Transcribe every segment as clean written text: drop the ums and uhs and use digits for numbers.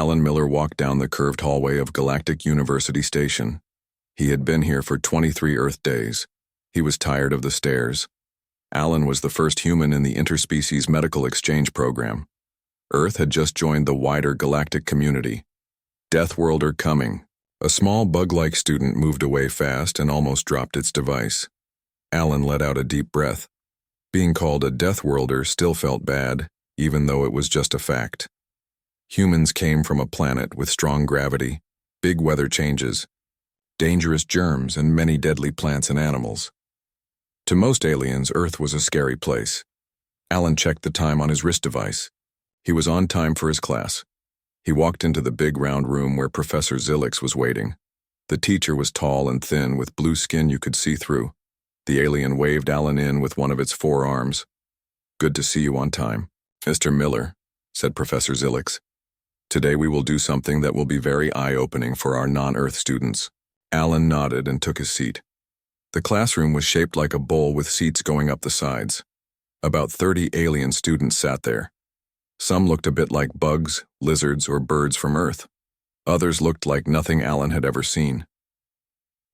Alan Miller walked down the curved hallway of Galactic University Station. He had been here for 23 Earth days. He was tired of the stairs. Alan was the first human in the interspecies medical exchange program. Earth had just joined the wider galactic community. Deathworlder coming. A small bug-like student moved away fast and almost dropped its device. Alan let out a deep breath. Being called a Deathworlder still felt bad, even though it was just a fact. Humans came from a planet with strong gravity, big weather changes, dangerous germs, and many deadly plants and animals. To most aliens, Earth was a scary place. Alan checked the time on his wrist device. He was on time for his class. He walked into the big round room where Professor Zilix was waiting. The teacher was tall and thin with blue skin you could see through. The alien waved Alan in with one of its 4 arms. "Good to see you on time, Mr. Miller," said Professor Zilix. "Today we will do something that will be very eye-opening for our non-Earth students." Alan nodded and took his seat. The classroom was shaped like a bowl with seats going up the sides. About 30 alien students sat there. Some looked a bit like bugs, lizards, or birds from Earth. Others looked like nothing Alan had ever seen.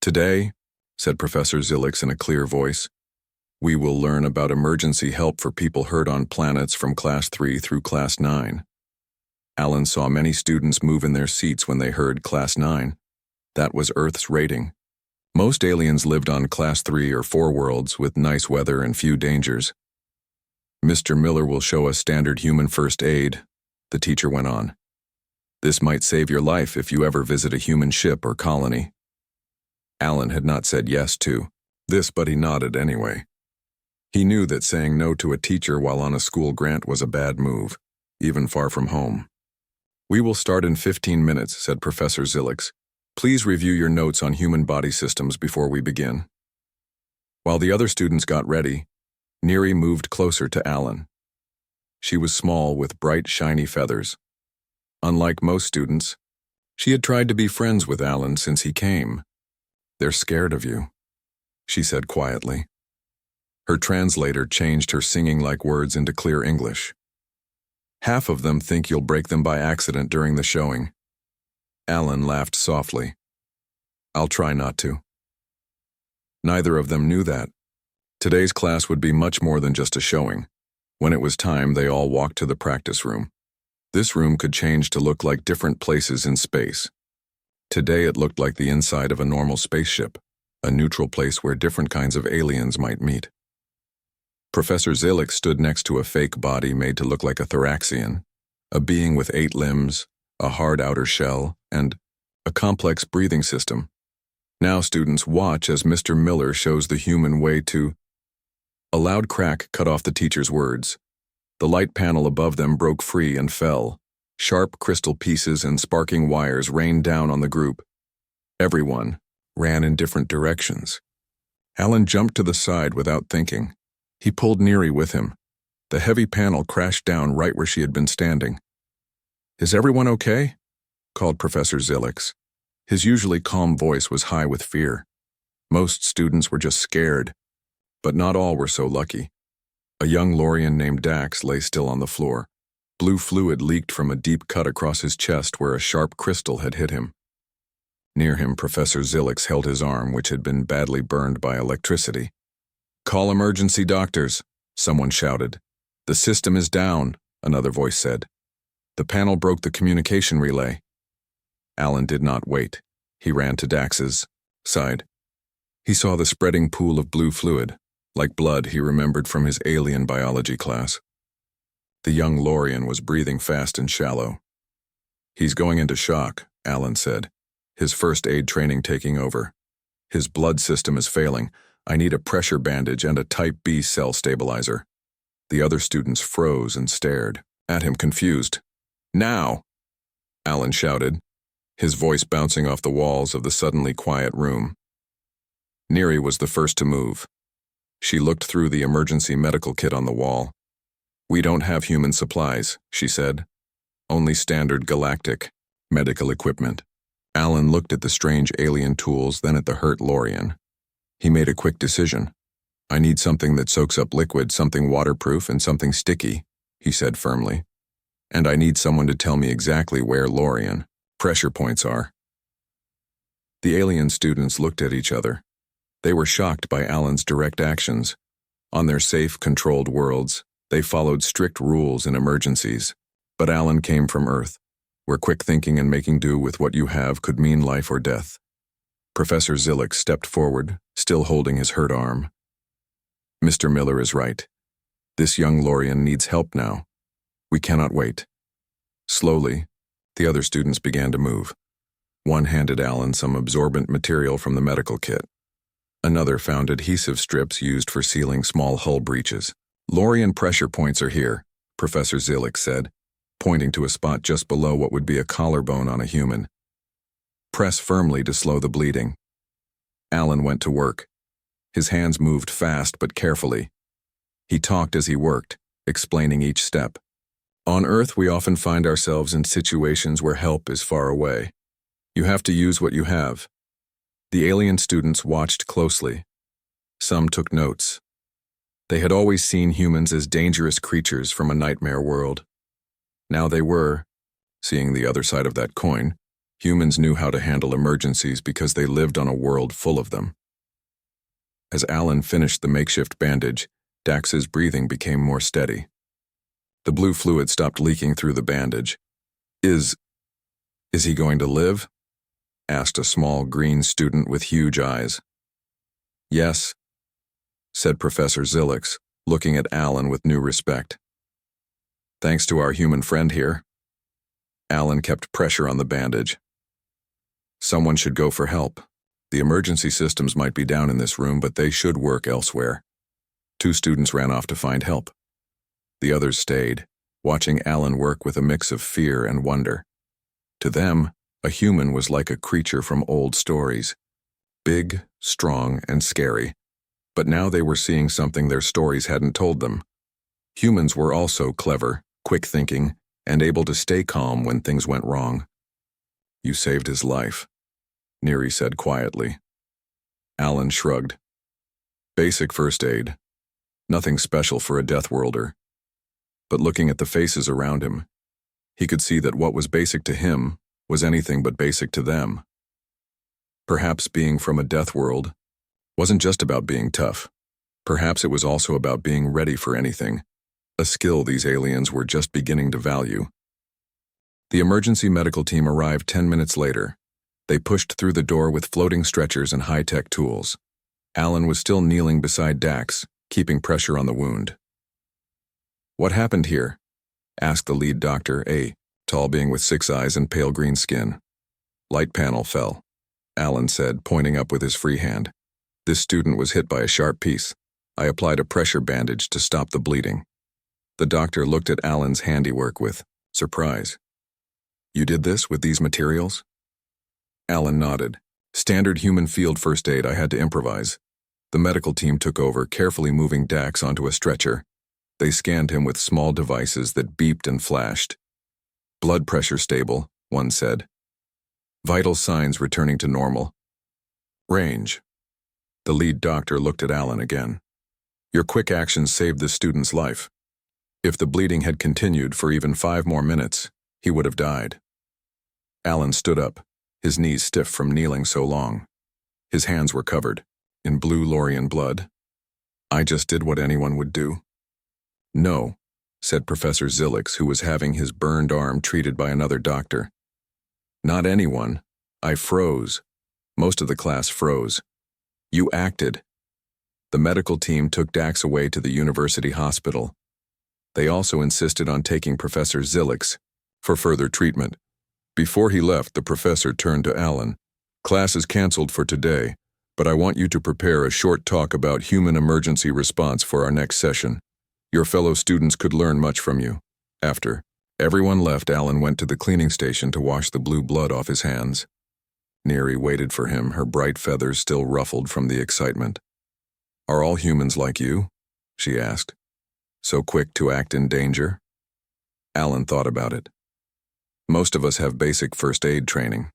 "Today," said Professor Zilix in a clear voice, "we will learn about emergency help for people hurt on planets from Class 3 through Class 9. Alan saw many students move in their seats when they heard Class 9. That was Earth's rating. Most aliens lived on Class 3 or 4 worlds with nice weather and few dangers. "Mr. Miller will show us standard human first aid," the teacher went on. "This might save your life if you ever visit a human ship or colony." Alan had not said yes to this, but he nodded anyway. He knew that saying no to a teacher while on a school grant was a bad move, even far from home. "We will start in 15 minutes, said Professor Zilix. "Please review your notes on human body systems before we begin." While the other students got ready, Neri moved closer to Alan. She was small with bright, shiny feathers. Unlike most students, she had tried to be friends with Alan since he came. "They're scared of you," she said quietly. Her translator changed her singing-like words into clear English. "Half of them think you'll break them by accident during the showing." Alan laughed softly. "I'll try not to." Neither of them knew that. Today's class would be much more than just a showing. When it was time, they all walked to the practice room. This room could change to look like different places in space. Today it looked like the inside of a normal spaceship, a neutral place where different kinds of aliens might meet. Professor Zilix stood next to a fake body made to look like a Thoraxian, a being with 8 limbs, a hard outer shell, and a complex breathing system. Now students watch as Mr. Miller shows the human way to... A loud crack cut off the teacher's words. The light panel above them broke free and fell. Sharp crystal pieces and sparking wires rained down on the group. Everyone ran in different directions. Alan jumped to the side without thinking. He pulled Neri with him. The heavy panel crashed down right where she had been standing. "Is everyone okay?" called Professor Zilix. His usually calm voice was high with fear. Most students were just scared, but not all were so lucky. A young Lorian named Dax lay still on the floor. Blue fluid leaked from a deep cut across his chest where a sharp crystal had hit him. Near him, Professor Zilix held his arm, which had been badly burned by electricity. "Call emergency doctors," someone shouted. "The system is down," another voice said. "The panel broke the communication relay." Alan did not wait. He ran to Dax's side. He saw the spreading pool of blue fluid, like blood he remembered from his alien biology class. The young Lorian was breathing fast and shallow. "He's going into shock," Alan said, his first aid training taking over. "His blood system is failing. I need a pressure bandage and a type B cell stabilizer." The other students froze and stared at him confused. "Now!" Alan shouted, his voice bouncing off the walls of the suddenly quiet room. Neri was the first to move. She looked through the emergency medical kit on the wall. "We don't have human supplies," she said. "Only standard galactic medical equipment." Alan looked at the strange alien tools, then at the hurt Lorian. He made a quick decision. "I need something that soaks up liquid, something waterproof, and something sticky," he said firmly. And I need someone to tell me exactly where Lorien pressure points are. The alien students looked at each other. They were shocked by Alan's direct actions. On their safe, controlled worlds, they followed strict rules in emergencies. But Alan came from Earth, where quick thinking and making do with what you have could mean life or death. Professor Zilix stepped forward, still holding his hurt arm. Mr. Miller is right. This young Lorien needs help now. We cannot wait. Slowly, the other students began to move. One handed Alan some absorbent material from the medical kit. Another found adhesive strips used for sealing small hull breaches. Lorien pressure points are here, Professor Zilix said, pointing to a spot just below what would be a collarbone on a human. Press firmly to slow the bleeding. Alan went to work. His hands moved fast but carefully. He talked as he worked, explaining each step. On Earth, we often find ourselves in situations where help is far away. You have to use what you have. The alien students watched closely. Some took notes. They had always seen humans as dangerous creatures from a nightmare world. Now they were, seeing the other side of that coin, humans knew how to handle emergencies because they lived on a world full of them. As Alan finished the makeshift bandage, Dax's breathing became more steady. The blue fluid stopped leaking through the bandage. Is he going to live? Asked a small green student with huge eyes. Yes, said Professor Zilix, looking at Alan with new respect. Thanks to our human friend here. Alan kept pressure on the bandage. Someone should go for help. The emergency systems might be down in this room, but they should work elsewhere. 2 students ran off to find help. The others stayed, watching Alan work with a mix of fear and wonder. To them, a human was like a creature from old stories. Big, strong, and scary. But now they were seeing something their stories hadn't told them. Humans were also clever, quick-thinking, and able to stay calm when things went wrong. You saved his life, Neri said quietly. Alan shrugged. Basic first aid. Nothing special for a Deathworlder. But looking at the faces around him, he could see that what was basic to him was anything but basic to them. Perhaps being from a death world wasn't just about being tough. Perhaps it was also about being ready for anything, a skill these aliens were just beginning to value. The emergency medical team arrived 10 minutes later. They pushed through the door with floating stretchers and high-tech tools. Alan was still kneeling beside Dax, keeping pressure on the wound. What happened here? Asked the lead doctor, a tall being with 6 eyes and pale green skin. Light panel fell, Alan said, pointing up with his free hand. This student was hit by a sharp piece. I applied a pressure bandage to stop the bleeding. The doctor looked at Alan's handiwork with surprise. You did this with these materials? Alan nodded. Standard human field first aid, I had to improvise. The medical team took over, carefully moving Dax onto a stretcher. They scanned him with small devices that beeped and flashed. Blood pressure stable, one said. Vital signs returning to normal. Range. The lead doctor looked at Alan again. Your quick actions saved this student's life. If the bleeding had continued for even 5 more minutes, he would have died. Alan stood up, his knees stiff from kneeling so long. His hands were covered, in blue Lorien blood. I just did what anyone would do. No, said Professor Zilix, who was having his burned arm treated by another doctor. Not anyone. I froze. Most of the class froze. You acted. The medical team took Dax away to the university hospital. They also insisted on taking Professor Zilix for further treatment. Before he left, the professor turned to Alan. Class is canceled for today, but I want you to prepare a short talk about human emergency response for our next session. Your fellow students could learn much from you. After everyone left, Alan went to the cleaning station to wash the blue blood off his hands. Neri waited for him, her bright feathers still ruffled from the excitement. Are all humans like you? She asked. So quick to act in danger? Alan thought about it. Most of us have basic first aid training.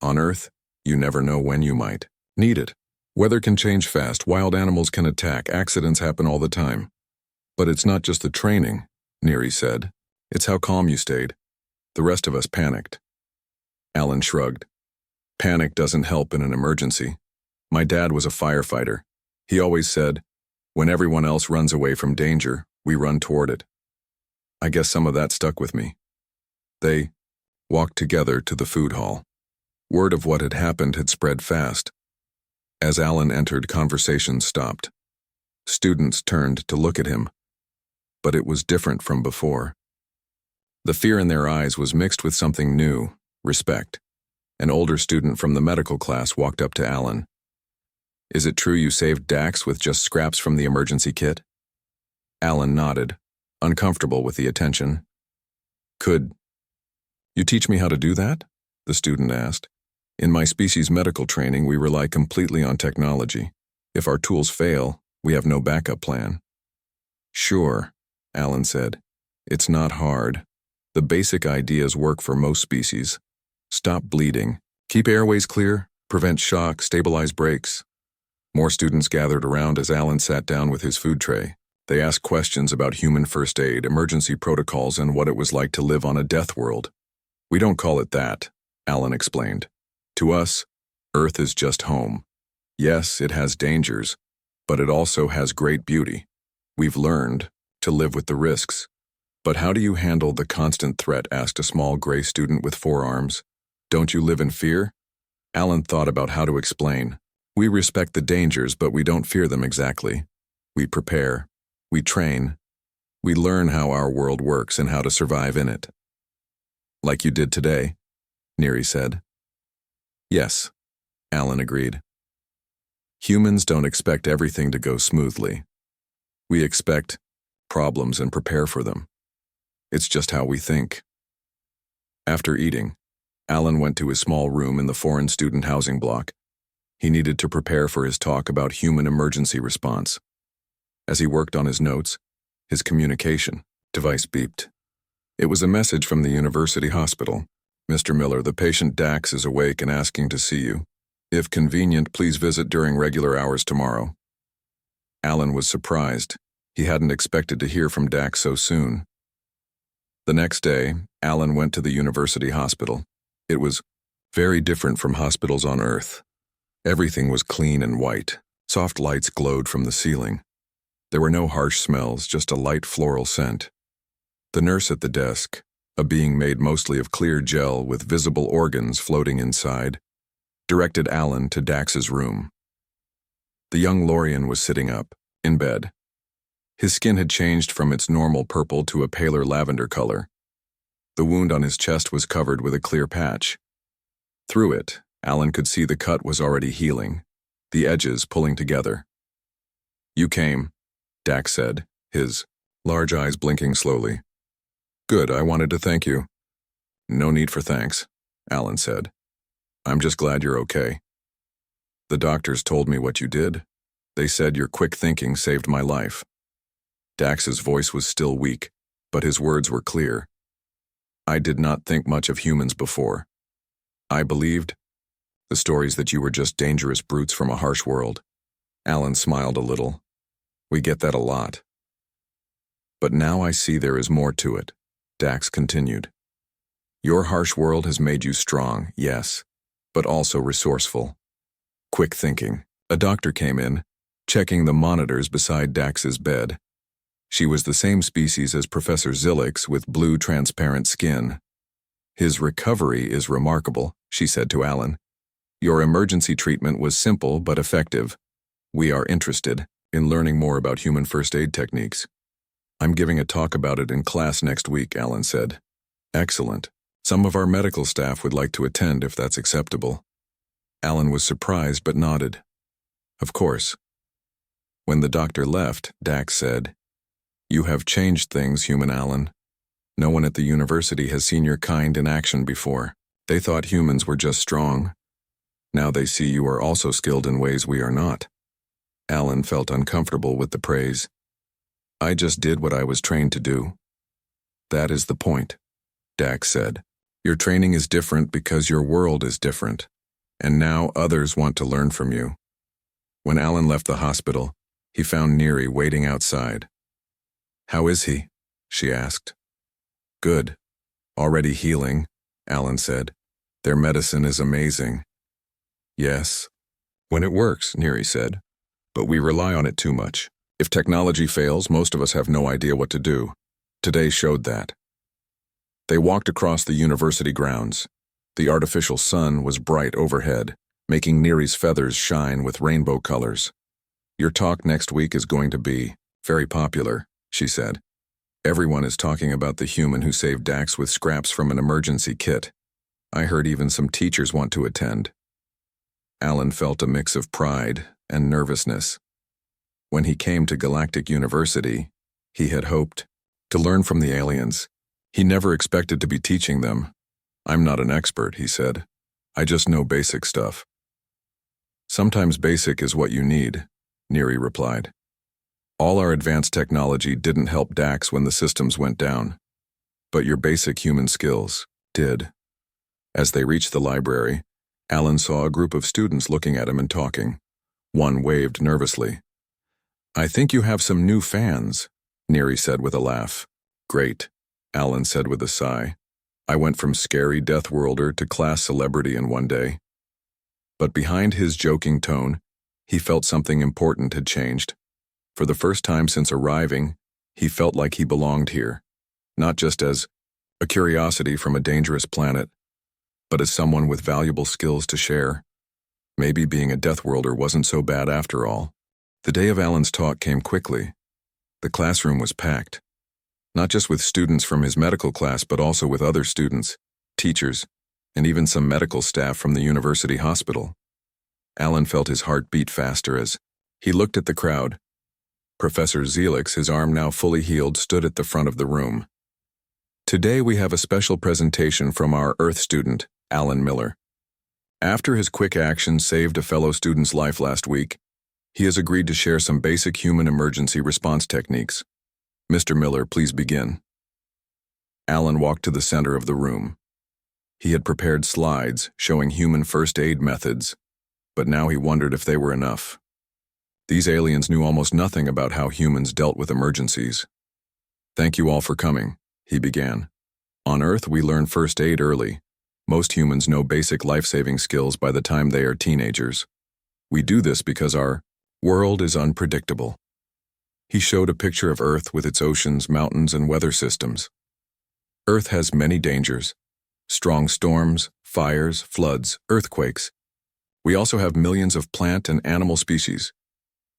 On Earth, you never know when you might need it. Weather can change fast, wild animals can attack, accidents happen all the time. But it's not just the training, Neri said. It's how calm you stayed. The rest of us panicked. Alan shrugged. Panic doesn't help in an emergency. My dad was a firefighter. He always said, when everyone else runs away from danger, we run toward it. I guess some of that stuck with me. They walked together to the food hall. Word of what had happened had spread fast. As Alan entered, conversations stopped. Students turned to look at him. But it was different from before. The fear in their eyes was mixed with something new, respect. An older student from the medical class walked up to Alan. Is it true you saved Dax with just scraps from the emergency kit? Alan nodded, uncomfortable with the attention. Could you teach me how to do that? The student asked. In my species medical training, we rely completely on technology. If our tools fail, we have no backup plan. Sure, Alan said. It's not hard. The basic ideas work for most species. Stop bleeding, keep airways clear, prevent shock, stabilize breaks. More students gathered around as Alan sat down with his food tray. They asked questions about human first aid, emergency protocols, and what it was like to live on a death world. We don't call it that, Alan explained. To us, Earth is just home. Yes, it has dangers, but it also has great beauty. We've learned to live with the risks. But how do you handle the constant threat? Asked a small gray student with 4 arms. Don't you live in fear? Alan thought about how to explain. We respect the dangers, but we don't fear them exactly. We prepare. We train. We learn how our world works and how to survive in it. Like you did today, Neri said. Yes, Alan agreed. Humans don't expect everything to go smoothly. We expect problems and prepare for them. It's just how we think. After eating, Alan went to his small room in the foreign student housing block. He needed to prepare for his talk about human emergency response. As he worked on his notes, his communication device beeped. It was a message from the university hospital. Mr. Miller, the patient Dax is awake and asking to see you. If convenient, please visit during regular hours tomorrow. Alan was surprised. He hadn't expected to hear from Dax so soon. The next day, Alan went to the university hospital. It was very different from hospitals on Earth. Everything was clean and white. Soft lights glowed from the ceiling. There were no harsh smells, just a light floral scent. The nurse at the desk, a being made mostly of clear gel with visible organs floating inside, directed Alan to Dax's room. The young Lorian was sitting up, in bed. His skin had changed from its normal purple to a paler lavender color. The wound on his chest was covered with a clear patch. Through it, Alan could see the cut was already healing, the edges pulling together. You came, Dax said, his large eyes blinking slowly. Good, I wanted to thank you. No need for thanks, Alan said. I'm just glad you're okay. The doctors told me what you did. They said your quick thinking saved my life. Dax's voice was still weak, but his words were clear. I did not think much of humans before. I believed the stories that you were just dangerous brutes from a harsh world. Alan smiled a little. We get that a lot. But now I see there is more to it, Dax continued. Your harsh world has made you strong, yes, but also resourceful. Quick thinking. A doctor came in, checking the monitors beside Dax's bed. She was the same species as Professor Zilix with blue transparent skin. His recovery is remarkable, she said to Alan. Your emergency treatment was simple but effective. We are interested in learning more about human first aid techniques. I'm giving a talk about it in class next week, Alan said. Excellent. Some of our medical staff would like to attend if that's acceptable. Alan was surprised but nodded. Of course. When the doctor left, Dax said, You have changed things, human Alan. No one at the university has seen your kind in action before. They thought humans were just strong. Now they see you are also skilled in ways we are not. Alan felt uncomfortable with the praise. I just did what I was trained to do. That is the point, Dax said. Your training is different because your world is different, and now others want to learn from you. When Alan left the hospital, he found Neri waiting outside. How is he? She asked. Good. Already healing, Alan said. Their medicine is amazing. Yes. When it works, Neri said. But we rely on it too much. If technology fails, most of us have no idea what to do. Today showed that. They walked across the university grounds. The artificial sun was bright overhead, making Neri's feathers shine with rainbow colors. Your talk next week is going to be very popular, she said. Everyone is talking about the human who saved Dax with scraps from an emergency kit. I heard even some teachers want to attend. Alan felt a mix of pride and nervousness. When he came to Galactic University, he had hoped to learn from the aliens. He never expected to be teaching them. I'm not an expert, he said. I just know basic stuff. Sometimes basic is what you need, Neri replied. All our advanced technology didn't help Dax when the systems went down. But your basic human skills did. As they reached the library, Alan saw a group of students looking at him and talking. One waved nervously. I think you have some new fans, Neri said with a laugh. Great, Alan said with a sigh. I went from scary Deathworlder to class celebrity in one day. But behind his joking tone, he felt something important had changed. For the first time since arriving, he felt like he belonged here, not just as a curiosity from a dangerous planet, but as someone with valuable skills to share. Maybe being a Deathworlder wasn't so bad after all. The day of Alan's talk came quickly. The classroom was packed, not just with students from his medical class, but also with other students, teachers, and even some medical staff from the university hospital. Alan felt his heart beat faster as he looked at the crowd. Professor Zelix, his arm now fully healed, stood at the front of the room. Today we have a special presentation from our Earth student, Alan Miller. After his quick action saved a fellow student's life last week, he has agreed to share some basic human emergency response techniques. Mr. Miller, please begin. Alan walked to the center of the room. He had prepared slides showing human first aid methods, but now he wondered if they were enough. These aliens knew almost nothing about how humans dealt with emergencies. Thank you all for coming, he began. On Earth, we learn first aid early. Most humans know basic life-saving skills by the time they are teenagers. We do this because our world is unpredictable. He showed a picture of Earth with its oceans, mountains, and weather systems. Earth has many dangers: strong storms, fires, floods, earthquakes. We also have millions of plant and animal species.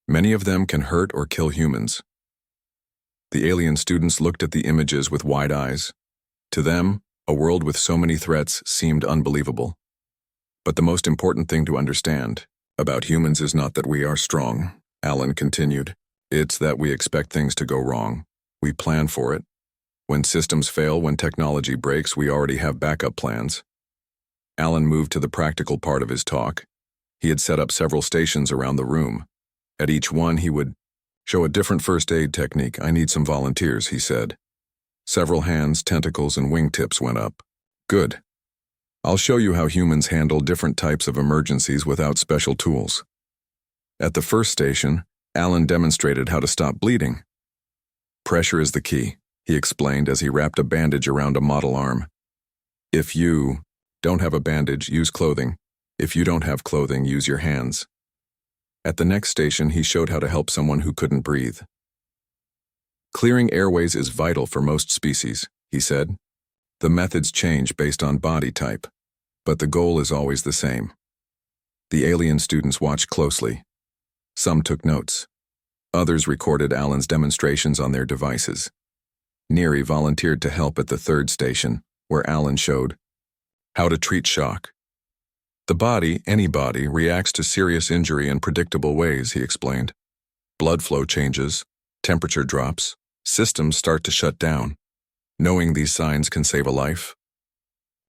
Many of them can hurt or kill humans. The alien students looked at the images with wide eyes. To them, a world with so many threats seemed unbelievable. But the most important thing to understand about humans is not that we are strong, Alan continued. It's that we expect things to go wrong. We plan for it. When systems fail, when technology breaks, we already have backup plans. Alan moved to the practical part of his talk. He had set up several stations around the room. At each one, he would show a different first aid technique. I need some volunteers, he said. Several hands, tentacles, and wingtips went up. Good. I'll show you how humans handle different types of emergencies without special tools. At the first station, Alan demonstrated how to stop bleeding. Pressure is the key, he explained as he wrapped a bandage around a model arm. If you don't have a bandage, use clothing. If you don't have clothing, use your hands. At the next station, he showed how to help someone who couldn't breathe. Clearing airways is vital for most species, he said. The methods change based on body type, but the goal is always the same. The alien students watched closely. Some took notes. Others recorded Alan's demonstrations on their devices. Neri volunteered to help at the third station, where Alan showed how to treat shock. The body, any body, reacts to serious injury in predictable ways, he explained. Blood flow changes, temperature drops, systems start to shut down. Knowing these signs can save a life.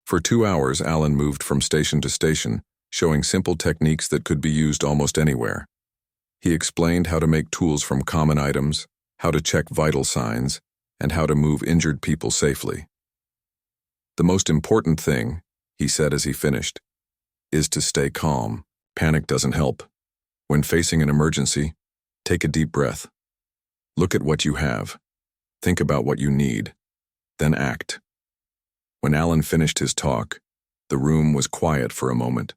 For 2 hours, Alan moved from station to station, showing simple techniques that could be used almost anywhere. He explained how to make tools from common items, how to check vital signs, and how to move injured people safely. The most important thing, he said as he finished, is to stay calm. Panic doesn't help. When facing an emergency, take a deep breath. Look at what you have. Think about what you need. then act. When Alan finished his talk, the room was quiet for a moment.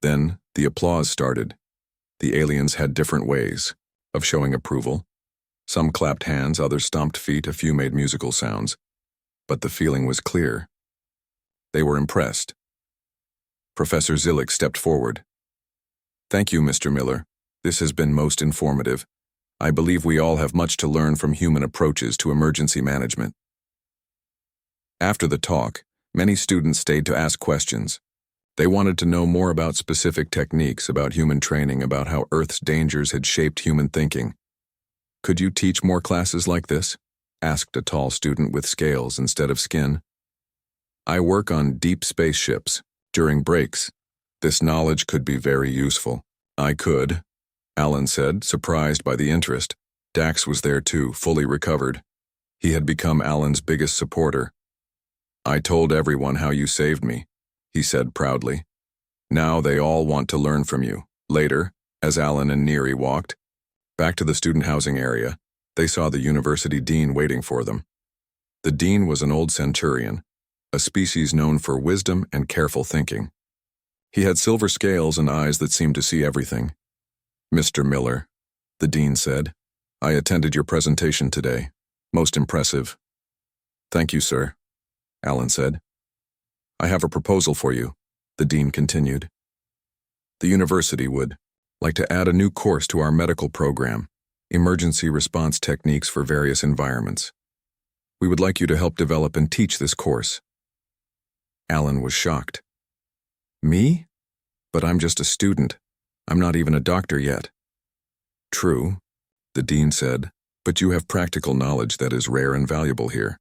Then the applause started. The aliens had different ways of showing approval. Some clapped hands, others stomped feet, a few made musical sounds. But the feeling was clear. They were impressed. Professor Zillick stepped forward. "Thank you, Mr. Miller. This has been most informative. I believe we all have much to learn from human approaches to emergency management." After the talk, many students stayed to ask questions. They wanted to know more about specific techniques, about human training, about how Earth's dangers had shaped human thinking. "Could you teach more classes like this?" asked a tall student with scales instead of skin. "I work on deep spaceships. During breaks, this knowledge could be very useful." "I could," Alan said, surprised by the interest. Dax was there too, fully recovered. He had become Alan's biggest supporter. "I told everyone how you saved me," he said proudly. "Now they all want to learn from you." Later, as Alan and Neary walked back to the student housing area, they saw the university dean waiting for them. The dean was an old centurion, a species known for wisdom and careful thinking. He had silver scales and eyes that seemed to see everything. "Mr. Miller," the dean said, "I attended your presentation today. Most impressive." "Thank you, sir," Alan said. "I have a proposal for you," the dean continued. "The university would like to add a new course to our medical program, emergency response techniques for various environments. We would like you to help develop and teach this course." Alan was shocked. "Me? But I'm just a student. I'm not even a doctor yet." "True," the dean said, "but you have practical knowledge that is rare and valuable here.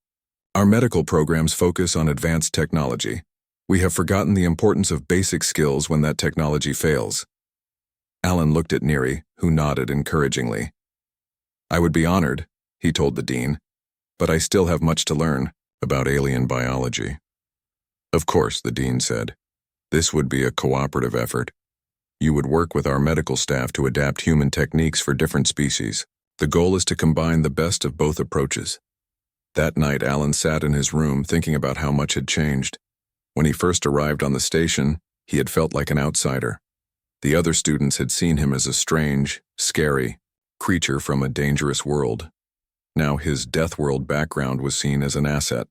Our medical programs focus on advanced technology. We have forgotten the importance of basic skills when that technology fails." Alan looked at Neary, who nodded encouragingly. "I would be honored," he told the dean, "but I still have much to learn about alien biology." "Of course," the dean said. "This would be a cooperative effort. You would work with our medical staff to adapt human techniques for different species. The goal is to combine the best of both approaches." That night, Alan sat in his room thinking about how much had changed. When he first arrived on the station, he had felt like an outsider. The other students had seen him as a strange, scary creature from a dangerous world. Now his Deathworld background was seen as an asset.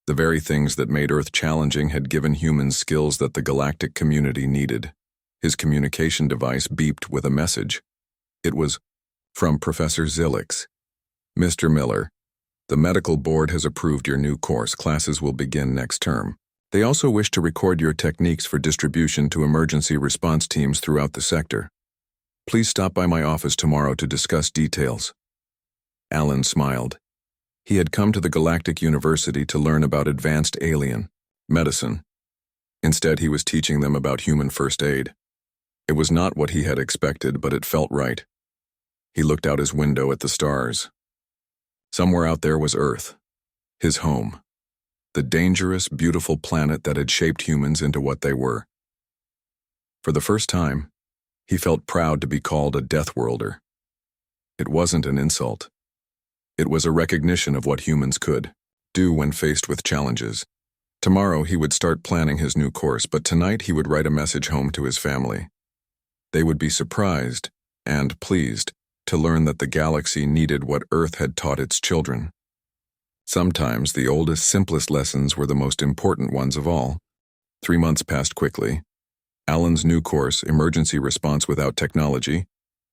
The very things that made Earth challenging had given humans skills that the galactic community needed. His communication device beeped with a message. It was from Professor Zillick. "Mr. Miller, the medical board has approved your new course. Classes will begin next term. They also wish to record your techniques for distribution to emergency response teams throughout the sector. Please stop by my office tomorrow to discuss details." Alan smiled. He had come to the Galactic University to learn about advanced alien medicine. Instead, he was teaching them about human first aid. It was not what he had expected, but it felt right. He looked out his window at the stars. Somewhere out there was Earth, his home, the dangerous, beautiful planet that had shaped humans into what they were. For the first time, he felt proud to be called a Deathworlder. It wasn't an insult. It was a recognition of what humans could do when faced with challenges. Tomorrow he would start planning his new course, but tonight he would write a message home to his family. They would be surprised and pleased to learn that the galaxy needed what Earth had taught its children. Sometimes the oldest, simplest lessons were the most important ones of all. 3 months passed quickly. Alan's new course, Emergency Response Without Technology,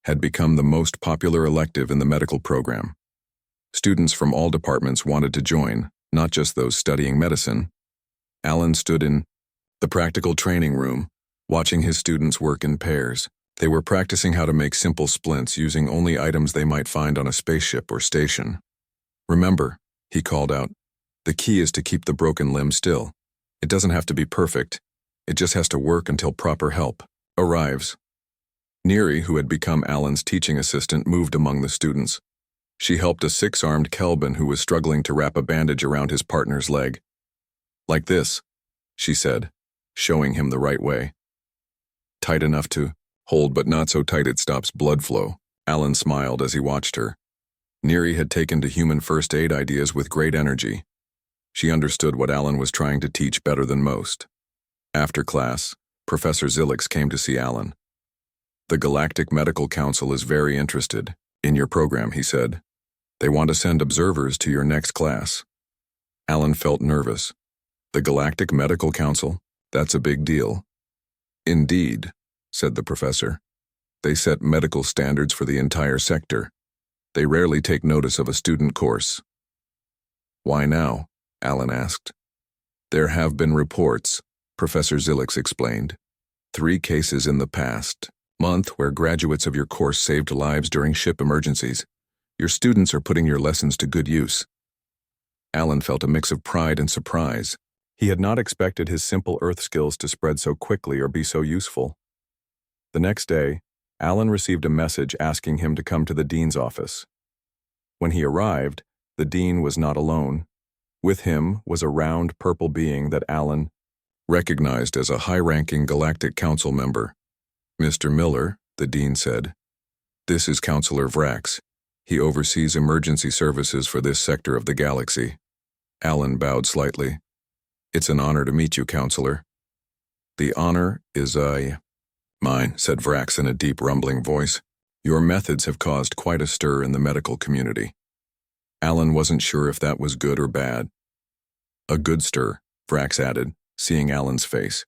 had become the most popular elective in the medical program. Students from all departments wanted to join, not just those studying medicine. Alan stood in the practical training room, watching his students work in pairs. They were practicing how to make simple splints using only items they might find on a spaceship or station. "Remember," he called out, "the key is to keep the broken limb still. It doesn't have to be perfect. It just has to work until proper help arrives." Neary, who had become Alan's teaching assistant, moved among the students. She helped a 6-armed Kelvin who was struggling to wrap a bandage around his partner's leg. "Like this," she said, showing him the right way. "Tight enough to hold, but not so tight it stops blood flow." Alan smiled as he watched her. Neary had taken to human first aid ideas with great energy. She understood what Alan was trying to teach better than most. After class, Professor Zilix came to see Alan. "The Galactic Medical Council is very interested in your program," he said. "They want to send observers to your next class." Alan felt nervous. "The Galactic Medical Council? That's a big deal." "Indeed," said the professor. "They set medical standards for the entire sector. They rarely take notice of a student course." "Why now?" Alan asked. "There have been reports," Professor Zilix explained. 3 cases in the past month where graduates of your course saved lives during ship emergencies. Your students are putting your lessons to good use." Alan felt a mix of pride and surprise. He had not expected his simple Earth skills to spread so quickly or be so useful. The next day, Alan received a message asking him to come to the dean's office. When he arrived, the dean was not alone. With him was a round purple being that Alan recognized as a high-ranking Galactic Council member. "Mr. Miller," the dean said, "this is Counselor Vrax. He oversees emergency services for this sector of the galaxy." Alan bowed slightly. "It's an honor to meet you, Counselor." "The honor is mine," said Vrax in a deep, rumbling voice. "Your methods have caused quite a stir in the medical community." Alan wasn't sure if that was good or bad. "A good stir," Vrax added, seeing Alan's face.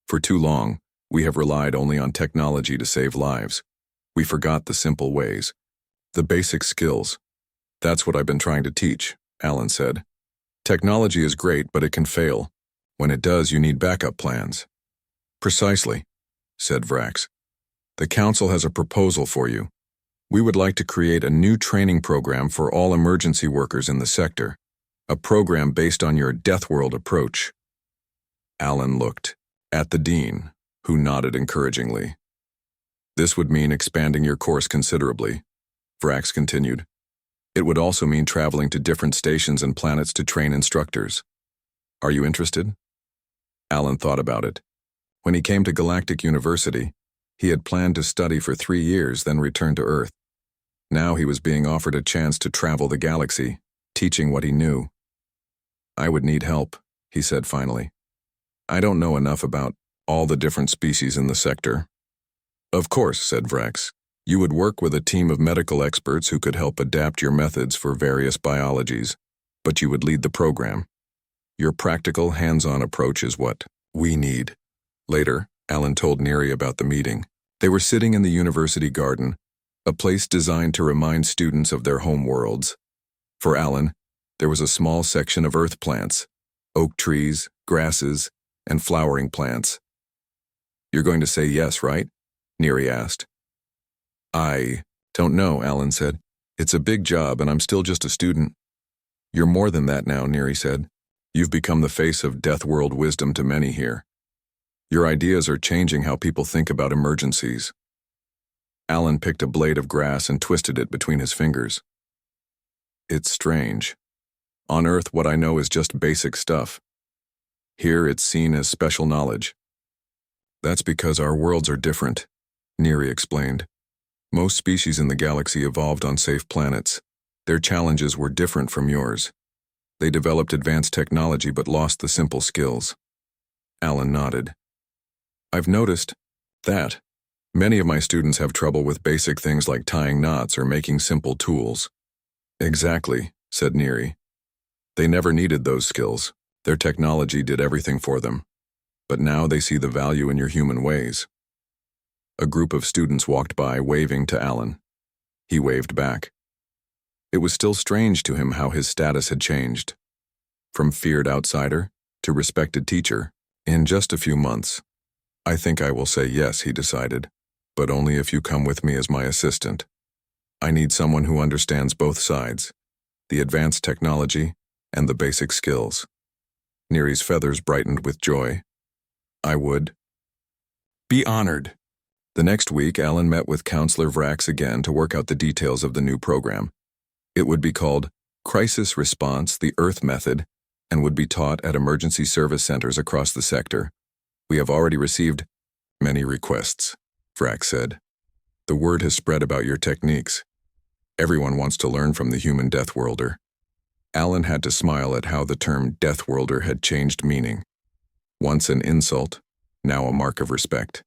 "For too long, we have relied only on technology to save lives. We forgot the simple ways, the basic skills. That's what I've been trying to teach," Alan said. "Technology is great, but it can fail. When it does, you need backup plans." "Precisely," said Vrax. "The Council has a proposal for you. We would like to create a new training program for all emergency workers in the sector, a program based on your Deathworld approach." Alan looked at the dean, who nodded encouragingly. "This would mean expanding your course considerably," Vrax continued. "It would also mean traveling to different stations and planets to train instructors. Are you interested?" Alan thought about it. When he came to Galactic University, he had planned to study for 3 years, then return to Earth. Now he was being offered a chance to travel the galaxy, teaching what he knew. "I would need help," he said finally. "I don't know enough about all the different species in the sector." "Of course," said Vrax. "You would work with a team of medical experts who could help adapt your methods for various biologies, but you would lead the program. Your practical, hands-on approach is what we need." Later, Alan told Neri about the meeting. They were sitting in the university garden, a place designed to remind students of their home worlds. For Alan, there was a small section of earth plants, oak trees, grasses, and flowering plants. "You're going to say yes, right?" Neri asked. "I don't know," Alan said. "It's a big job and I'm still just a student." "You're more than that now," Neri said. "You've become the face of Deathworld wisdom to many here. Your ideas are changing how people think about emergencies." Alan picked a blade of grass and twisted it between his fingers. "It's strange. On Earth, what I know is just basic stuff. Here, it's seen as special knowledge." "That's because our worlds are different," Neri explained. "Most species in the galaxy evolved on safe planets. Their challenges were different from yours. They developed advanced technology but lost the simple skills." Alan nodded. "I've noticed that. Many of my students have trouble with basic things like tying knots or making simple tools." "Exactly," said Neri. "They never needed those skills. Their technology did everything for them. But now they see the value in your human ways." A group of students walked by, waving to Alan. He waved back. It was still strange to him how his status had changed. From feared outsider to respected teacher in just a few months. "I think I will say yes," he decided, "but only if you come with me as my assistant. I need someone who understands both sides, the advanced technology and the basic skills." Neri's feathers brightened with joy. "I would be honored." The next week, Alan met with Counselor Vrax again to work out the details of the new program. It would be called Crisis Response, the Earth Method, and would be taught at emergency service centers across the sector. "We have already received many requests," Vrax said. "The word has spread about your techniques. Everyone wants to learn from the human Deathworlder." Alan had to smile at how the term Deathworlder had changed meaning. Once an insult, now a mark of respect.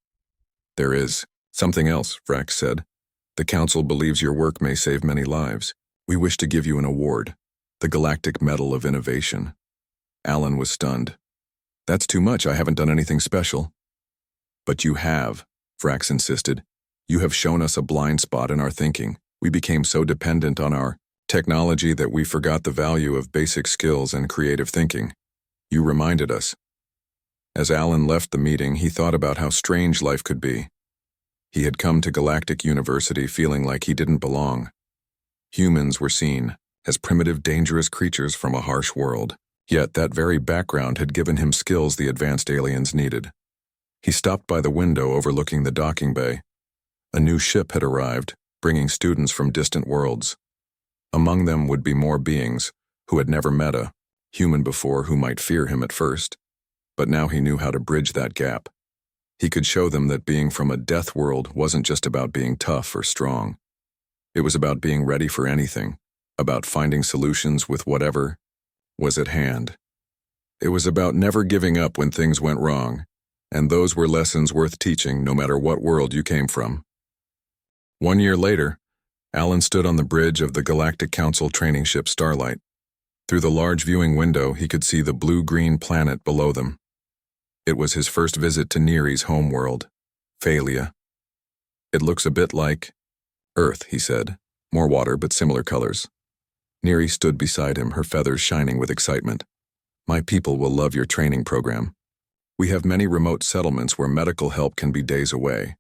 There is something else, Frax said. The Council believes your work may save many lives. We wish to give you an award, the Galactic Medal of Innovation. Alan was stunned. That's too much, I haven't done anything special. But you have, Frax insisted. You have shown us a blind spot in our thinking. We became so dependent on our technology that we forgot the value of basic skills and creative thinking. You reminded us. As Alan left the meeting, he thought about how strange life could be. He had come to Galactic University feeling like he didn't belong. Humans were seen as primitive, dangerous creatures from a harsh world. Yet that very background had given him skills the advanced aliens needed. He stopped by the window overlooking the docking bay. A new ship had arrived, bringing students from distant worlds. Among them would be more beings who had never met a human before who might fear him at first. But now he knew how to bridge that gap. He could show them that being from a death world wasn't just about being tough or strong. It was about being ready for anything, about finding solutions with whatever was at hand. It was about never giving up when things went wrong, and those were lessons worth teaching no matter what world you came from. 1 year later, Alan stood on the bridge of the Galactic Council training ship Starlight. Through the large viewing window, he could see the blue-green planet below them. It was his first visit to Neri's home world, Phalia. It looks a bit like Earth, he said. More water, but similar colors. Neri stood beside him, her feathers shining with excitement. My people will love your training program. We have many remote settlements where medical help can be days away.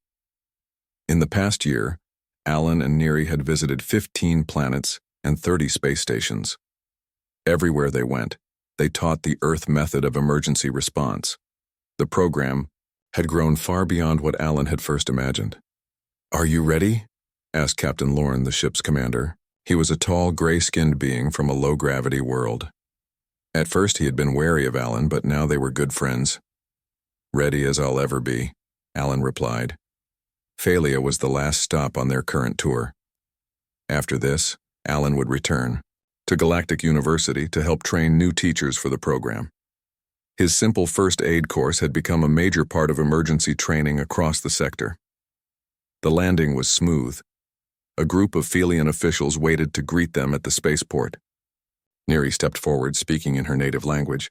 In the past year, Alan and Neri had visited 15 planets and 30 space stations. Everywhere they went, they taught the Earth method of emergency response. The program had grown far beyond what Alan had first imagined. Are you ready? Asked Captain Lorne, the ship's commander. He was a tall, gray-skinned being from a low-gravity world. At first he had been wary of Alan, but now they were good friends. Ready as I'll ever be, Alan replied. Phalia was the last stop on their current tour. After this, Alan would return to Galactic University to help train new teachers for the program. His simple first aid course had become a major part of emergency training across the sector. The landing was smooth. A group of Phalian officials waited to greet them at the spaceport. Neri stepped forward, speaking in her native language.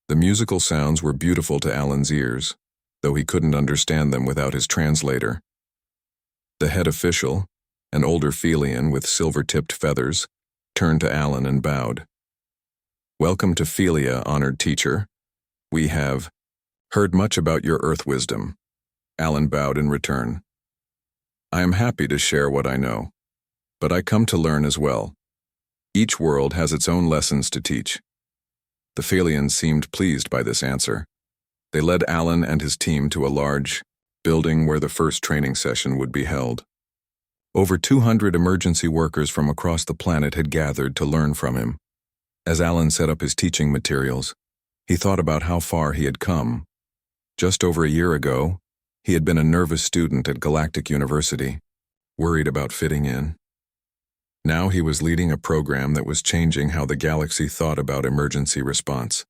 The musical sounds were beautiful to Alan's ears, though he couldn't understand them without his translator. The head official, an older Phalian with silver-tipped feathers, turned to Alan and bowed. Welcome to Phalia, honored teacher. We have heard much about your Earth wisdom. Alan bowed in return. I am happy to share what I know, but I come to learn as well. Each world has its own lessons to teach. The Phalians seemed pleased by this answer. They led Alan and his team to a large building where the first training session would be held. Over 200 emergency workers from across the planet had gathered to learn from him. As Alan set up his teaching materials, he thought about how far he had come. Just over a year ago, he had been a nervous student at Galactic University, worried about fitting in. Now he was leading a program that was changing how the galaxy thought about emergency response.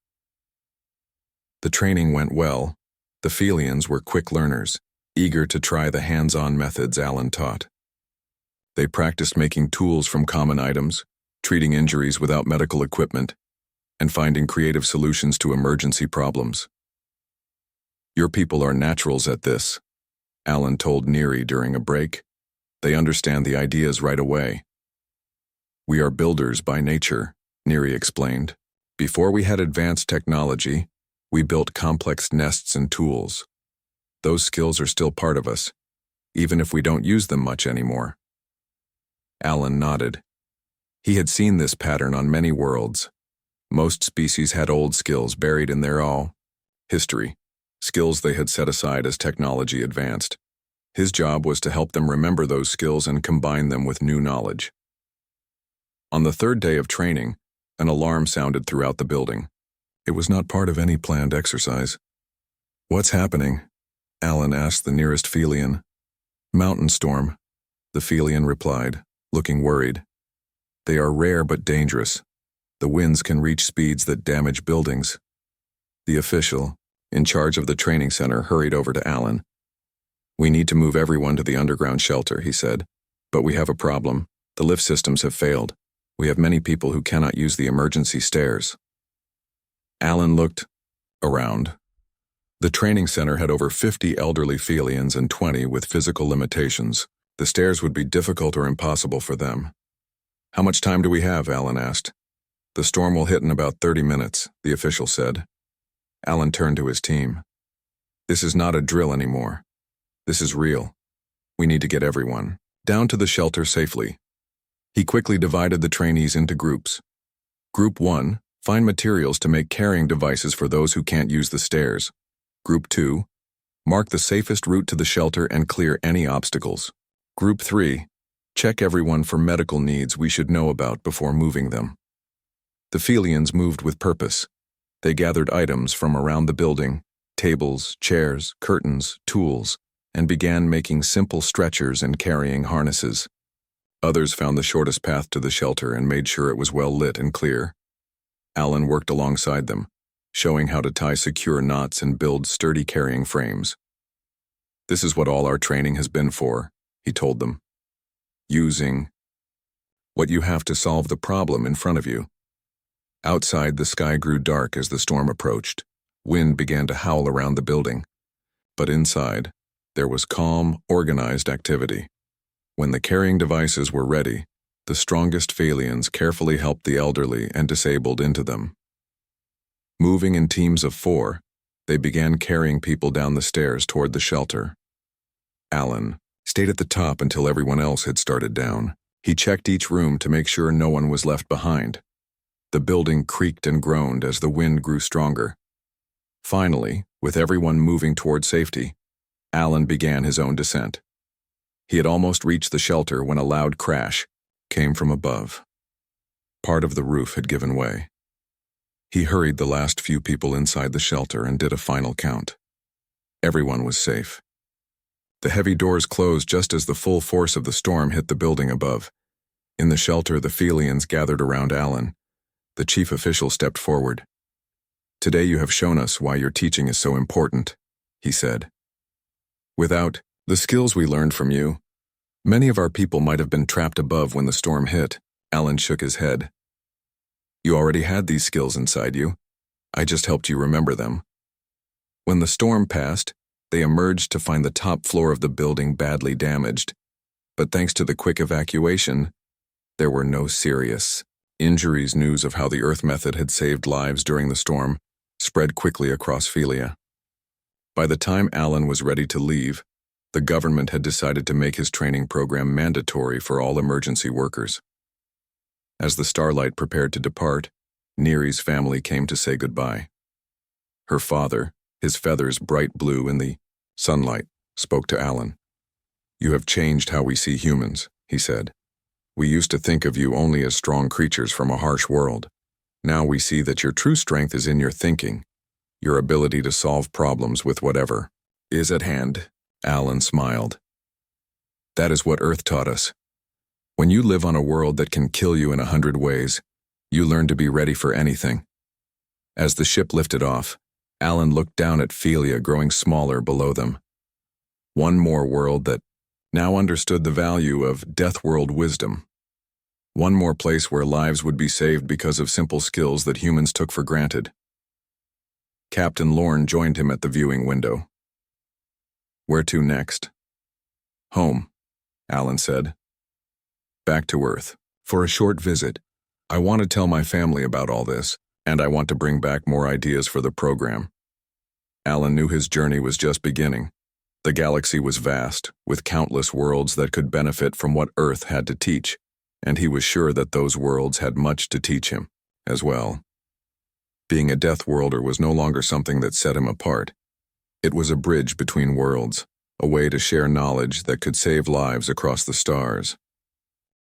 The training went well. The Phalians were quick learners, eager to try the hands-on methods Alan taught. They practiced making tools from common items, treating injuries without medical equipment, and finding creative solutions to emergency problems. Your people are naturals at this, Alan told Neri during a break. They understand the ideas right away. We are builders by nature, Neri explained. Before we had advanced technology, we built complex nests and tools. Those skills are still part of us, even if we don't use them much anymore. Alan nodded. He had seen this pattern on many worlds. Most species had old skills buried in their history, skills they had set aside as technology advanced. His job was to help them remember those skills and combine them with new knowledge. On the third day of training, an alarm sounded throughout the building. It was not part of any planned exercise. What's happening? Alan asked the nearest Phalian. Mountain storm, the Phalian replied, looking worried. They are rare but dangerous. The winds can reach speeds that damage buildings. The official, in charge of the training center, hurried over to Alan. We need to move everyone to the underground shelter, he said. But we have a problem. The lift systems have failed. We have many people who cannot use the emergency stairs. Alan looked around. The training center had over 50 elderly Felians and 20 with physical limitations. The stairs would be difficult or impossible for them. How much time do we have? Alan asked. The storm will hit in about 30 minutes, the official said. Alan turned to his team. This is not a drill anymore. This is real. We need to get everyone down to the shelter safely. He quickly divided the trainees into groups. Group 1, find materials to make carrying devices for those who can't use the stairs. Group 2, mark the safest route to the shelter and clear any obstacles. Group 3, check everyone for medical needs we should know about before moving them. The Felians moved with purpose. They gathered items from around the building, tables, chairs, curtains, tools, and began making simple stretchers and carrying harnesses. Others found the shortest path to the shelter and made sure it was well lit and clear. Alan worked alongside them, showing how to tie secure knots and build sturdy carrying frames. This is what all our training has been for, he told them. Using what you have to solve the problem in front of you. Outside, the sky grew dark as the storm approached. Wind began to howl around the building. But inside, there was calm, organized activity. When the carrying devices were ready, the strongest Felians carefully helped the elderly and disabled into them. Moving in teams of 4, they began carrying people down the stairs toward the shelter. Alan stayed at the top until everyone else had started down. He checked each room to make sure no one was left behind. The building creaked and groaned as the wind grew stronger. Finally, with everyone moving toward safety, Alan began his own descent. He had almost reached the shelter when a loud crash came from above. Part of the roof had given way. He hurried the last few people inside the shelter and did a final count. Everyone was safe. The heavy doors closed just as the full force of the storm hit the building above. In the shelter, the Felians gathered around Alan. The chief official stepped forward. Today you have shown us why your teaching is so important, he said. Without the skills we learned from you, many of our people might have been trapped above when the storm hit. Alan shook his head. You already had these skills inside you. I just helped you remember them. When the storm passed, they emerged to find the top floor of the building badly damaged. But thanks to the quick evacuation, there were no serious injuries. News of how the Earth method had saved lives during the storm spread quickly across Felia. By the time Alan was ready to leave, the government had decided to make his training program mandatory for all emergency workers. As the Starlight prepared to depart, Neri's family came to say goodbye. Her father, his feathers bright blue in the sunlight, spoke to Alan. You have changed how we see humans, he said. We used to think of you only as strong creatures from a harsh world. Now we see that your true strength is in your thinking, your ability to solve problems with whatever is at hand. Alan smiled. That is what Earth taught us. When you live on a world that can kill you in 100 ways, you learn to be ready for anything. As the ship lifted off, Alan looked down at Felia growing smaller below them. One more world that now understood the value of Deathworld wisdom. One more place where lives would be saved because of simple skills that humans took for granted. Captain Lorne joined him at the viewing window. Where to next? Home, Alan said. Back to Earth. For a short visit. I want to tell my family about all this, and I want to bring back more ideas for the program. Alan knew his journey was just beginning. The galaxy was vast, with countless worlds that could benefit from what Earth had to teach, and he was sure that those worlds had much to teach him, as well. Being a Deathworlder was no longer something that set him apart. It was a bridge between worlds, a way to share knowledge that could save lives across the stars.